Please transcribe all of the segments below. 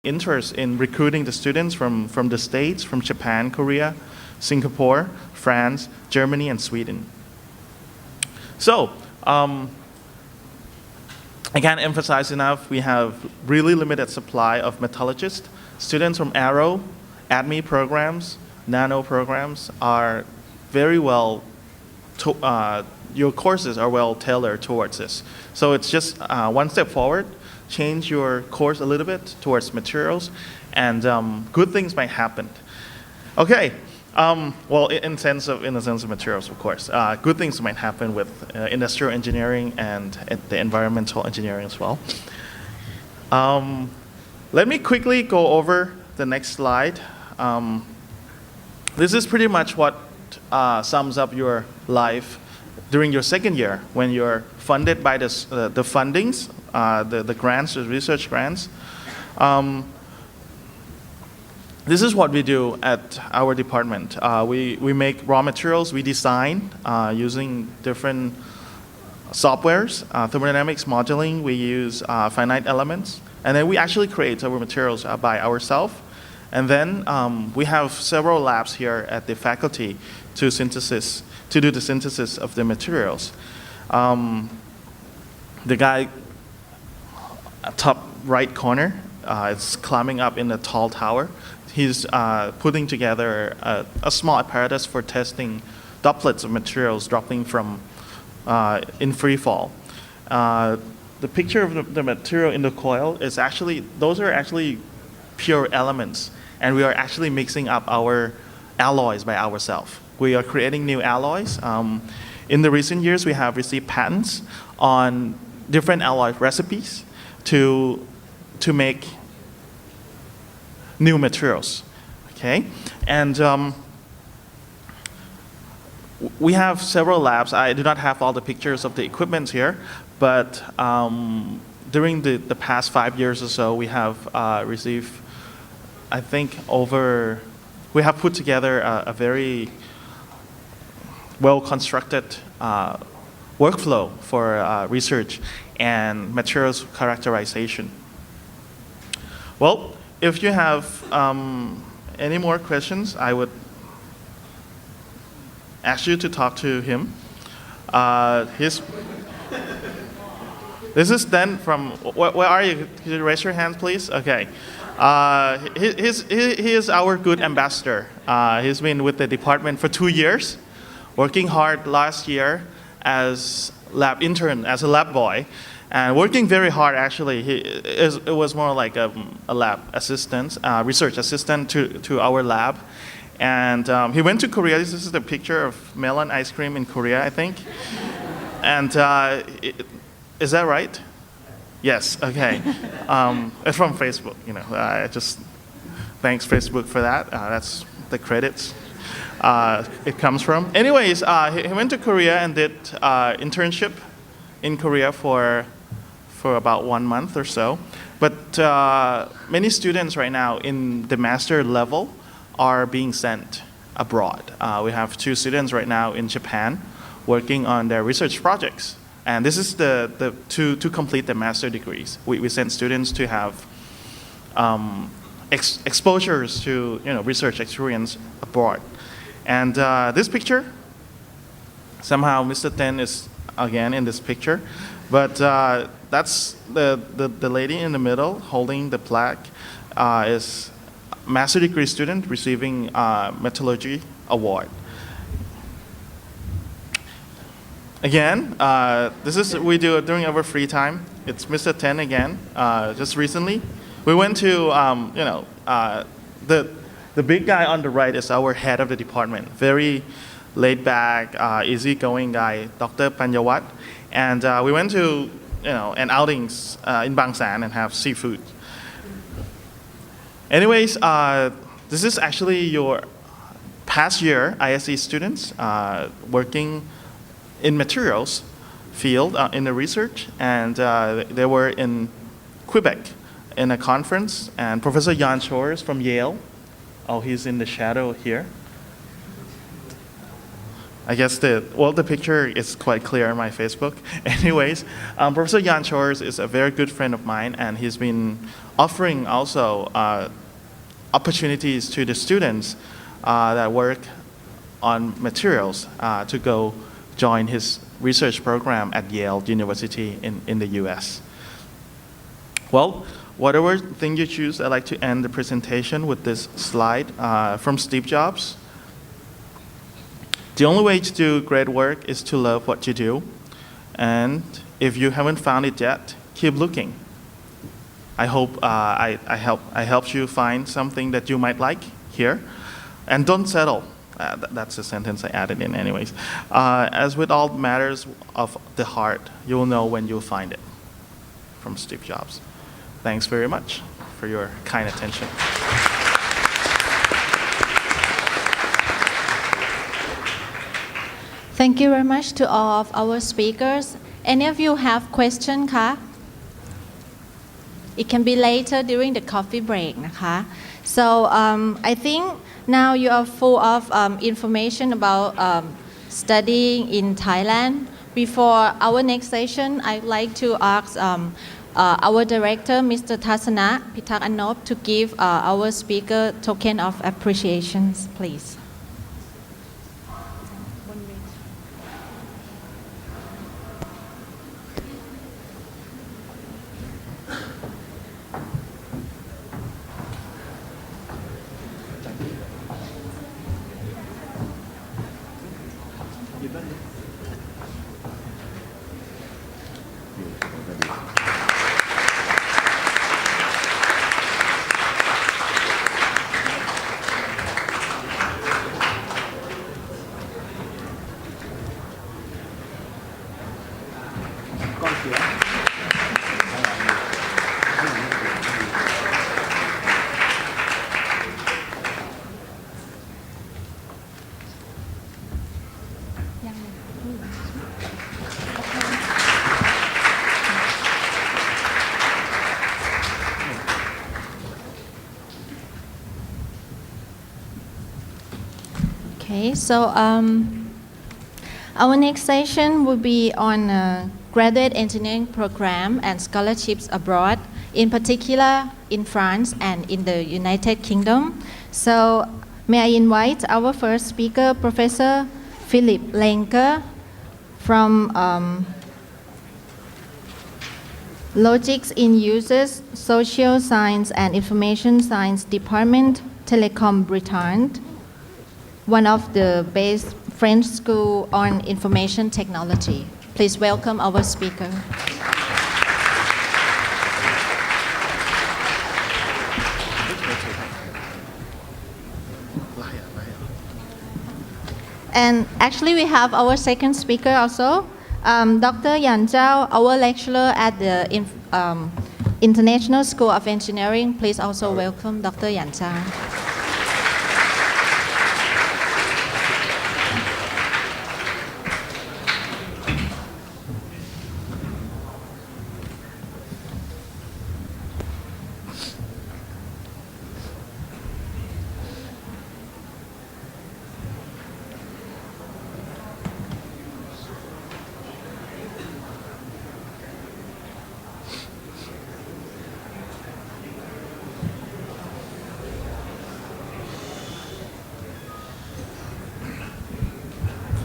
interest in recruiting the students from the States, from Japan, Korea, Singapore, France, Germany, and Sweden. So, I can't emphasize enough, we have really limited supply of metallurgists. Students from Aero, ADME programs, Nano programs are very well, your courses are well tailored towards this. So it's just one step forward, change your course a little bit towards materials, and good things might happen. Okay, well, in the sense of materials, of course. Good things might happen with industrial engineering and the environmental engineering as well. Let me quickly go over the next slide. This is pretty much what sums up your life during your second year when you're funded by the fundings, the grants, the research grants. This is what we do at our department. We make raw materials, we design using different softwares, thermodynamics modeling, we use finite elements, and then we actually create our materials by ourselves. And then we have several labs here at the faculty to do the synthesis of the materials. The guy top right corner is climbing up in a tall tower. He's putting together a small apparatus for testing droplets of materials dropping from in free fall. The picture of the material in the coil is actually, those are actually pure elements, and we are actually mixing up our alloys by ourselves. We are creating new alloys. In the recent years, we have received patents on different alloy recipes to make new materials, okay? And we have several labs. I do not have all the pictures of the equipment here, but during the past 5 years or so, we have received, I think, we have put together a very well-constructed workflow for research and materials characterization. Well, if you have any more questions, I would ask you to talk to him. This is Dan from, where are you? Could you raise your hands, please? Okay. He is our good ambassador. He's been with the department for 2 years, working hard last year as lab intern, as a lab boy, and working very hard actually. It was more like a lab assistant, research assistant to our lab. And he went to Korea. This is the picture of melon ice cream in Korea, I think. And is that right? Yes, okay. It's from Facebook, you know. Thanks Facebook for that. That's the credits it comes from. Anyways, he went to Korea and did internship in Korea for about 1 month or so. But many students right now in the master level are being sent abroad. We have 2 students right now in Japan working on their research projects. And this is to complete the master degrees. We send students to have exposures to research experience abroad. And this picture, somehow Mr. Ten is again in this picture, but that's the lady in the middle holding the plaque is master degree student receiving metallurgy award. Again, this is what we do during our free time. It's Mr. Ten again. Just recently, we went to the big guy on the right is our head of the department. Very laid back, easygoing guy, Dr. Panyawat, and we went to an outings in Bang San and have seafood. Anyways, this is actually your past year ISE students working in materials field in the research, and they were in Quebec in a conference, and Professor Jan Shores from Yale, he's in the shadow here. I guess the picture is quite clear on my Facebook. Anyways, Professor Jan Shores is a very good friend of mine, and he's been offering also opportunities to the students that work on materials to go join his research program at Yale University in the US. Well, whatever thing you choose, I'd like to end the presentation with this slide from Steve Jobs. The only way to do great work is to love what you do. And if you haven't found it yet, keep looking. I hope I helped you find something that you might like here. And don't settle. That's the sentence I added in anyways. As with all matters of the heart, you'll know when you'll find it. From Steve Jobs. Thanks very much for your kind attention. Thank you very much to all of our speakers. Any of you have questions, ka? It can be later during the coffee break,นะคะ. So I think now you are full of information about studying in Thailand. Before our next session, I'd like to ask our director, Mr. Thasana Pitak Anop, to give our speaker token of appreciation, please. Okay, so our next session will be on graduate engineering program and scholarships abroad, in particular in France and in the United Kingdom. So may I invite our first speaker, Professor Philip Lenker from Logics in Uses, Social Science and Information Science Department, Telecom Britain, one of the best French school on information technology. Please welcome our speaker. And actually we have our second speaker also, Dr. Yan Zhao, our lecturer at the International School of Engineering. Please also welcome Dr. Yan Zhao.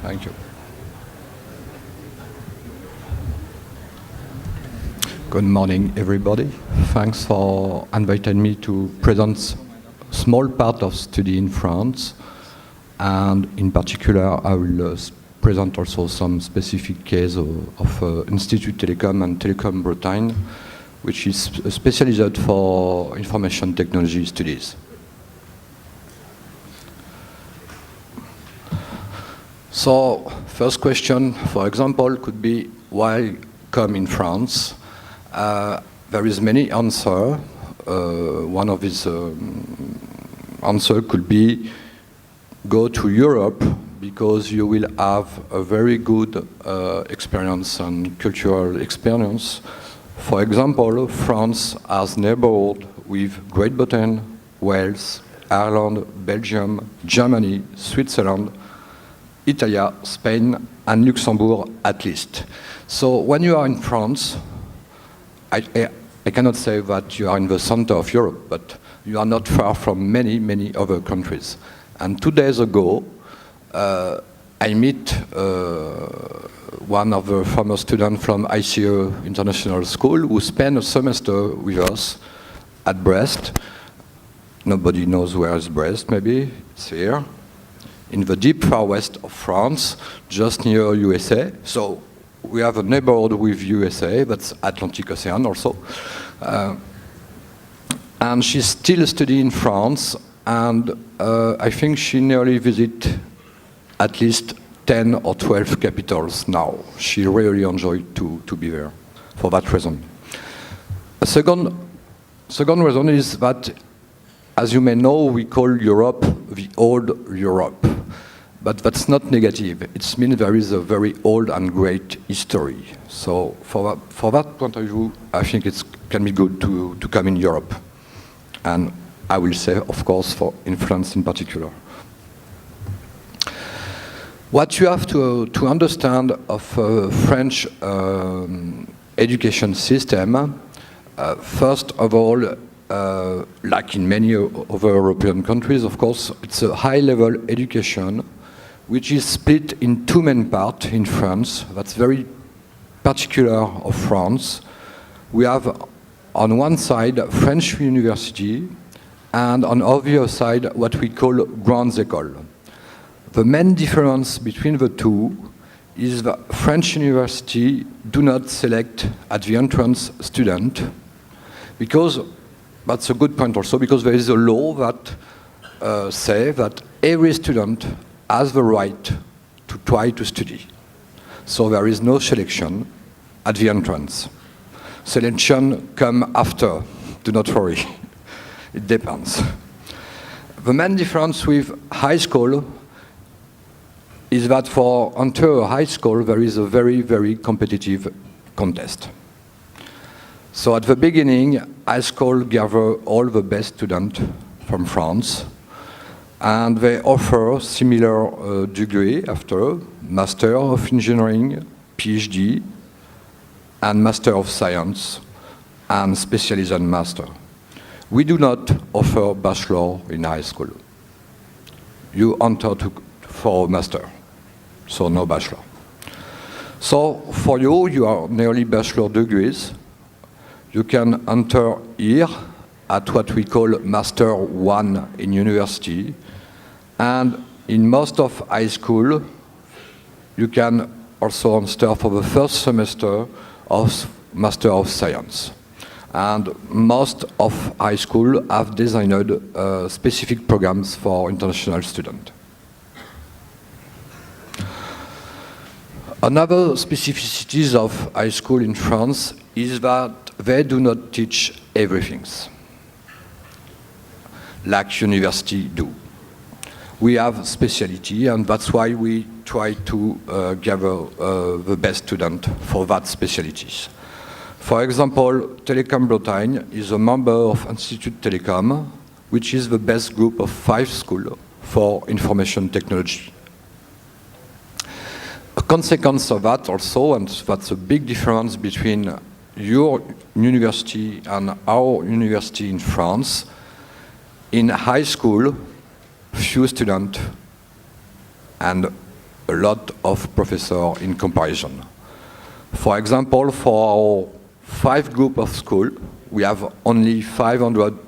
Thank you. Good morning, everybody. Thanks for inviting me to present a small part of study in France. And in particular, I will present also some specific case of Institut Telecom and Telecom Bretagne, which is specialized for information technology studies. So, first question, for example, could be, why come in France? There is many answers. One of these answers could be, go to Europe because you will have a very good experience and cultural experience. For example, France has neighborhood with Great Britain, Wales, Ireland, Belgium, Germany, Switzerland, Italy, Spain, and Luxembourg at least. So when you are in France, I cannot say that you are in the center of Europe, but you are not far from many, many other countries. And 2 days ago, I meet one of the former students from ICE International School who spent a semester with us at Brest. Nobody knows where is Brest, maybe. It's here, in the deep far west of France, just near USA. So we have a neighborhood with USA, that's Atlantic Ocean also. And she's still studying in France, and I think she nearly visits at least 10 or 12 capitals now. She really enjoyed to be there for that reason. A second reason is that, as you may know, we call Europe the old Europe. But that's not negative. It means there is a very old and great history. So for that point of view, I think it can be good to come in Europe. And I will say, of course, in France in particular. What you have to understand of French education system, first of all, like in many other European countries, of course, it's a high-level education which is split in two main parts in France. That's very particular of France. We have on one side French university, and on the other side what we call grandes écoles. The main difference between the two is that French university do not select at the entrance student, because that's a good point also, because there is a law that says that every student has the right to try to study. So there is no selection at the entrance. Selection comes after, do not worry, it depends. The main difference with high school is that for enter a high school there is a very, very competitive contest. So at the beginning, high school gather all the best students from France, and they offer similar degree after, Master of Engineering, PhD, and Master of Science, and Specialization Master. We do not offer bachelor in high school. You enter for a master, so no bachelor. So for you, you are nearly bachelor degrees. You can enter here at what we call Master 1 in university, and in most of high school, you can also enter for the first semester of Master of Science. And most of high school have designed specific programs for international students. Another specificity of high school in France is that they do not teach everything, like university do. We have specialty, and that's why we try to gather the best student for that specialties. For example, Telecom Bretagne is a member of Institut Telecom, which is the best group of 5 schools for information technology. A consequence of that also, and that's a big difference between your university and our university in France, in high school, few students and a lot of professors in comparison. For example, for our 5 group of school, we have only 5,000,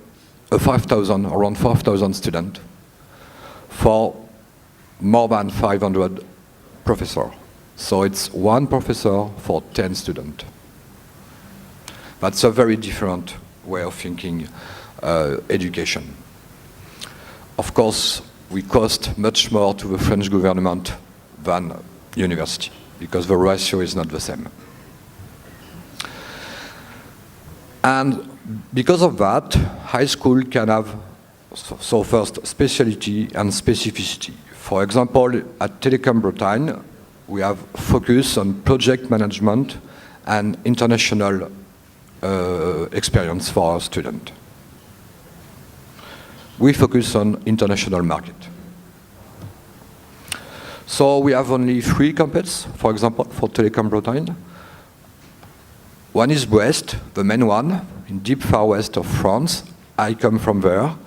around 5,000 students for more than 500 professors. So it's 1 professor for 10 students. That's a very different way of thinking education. Of course, we cost much more to the French government than university, because the ratio is not the same. And because of that, high school can have, so first, specialty and specificity. For example, at Telecom Bretagne, we have focus on project management and international experience for our students. We focus on international market. So we have only 3 campuses, for example, for Telecom Bretagne. One is Brest, the main one, in deep far west of France. I come from there.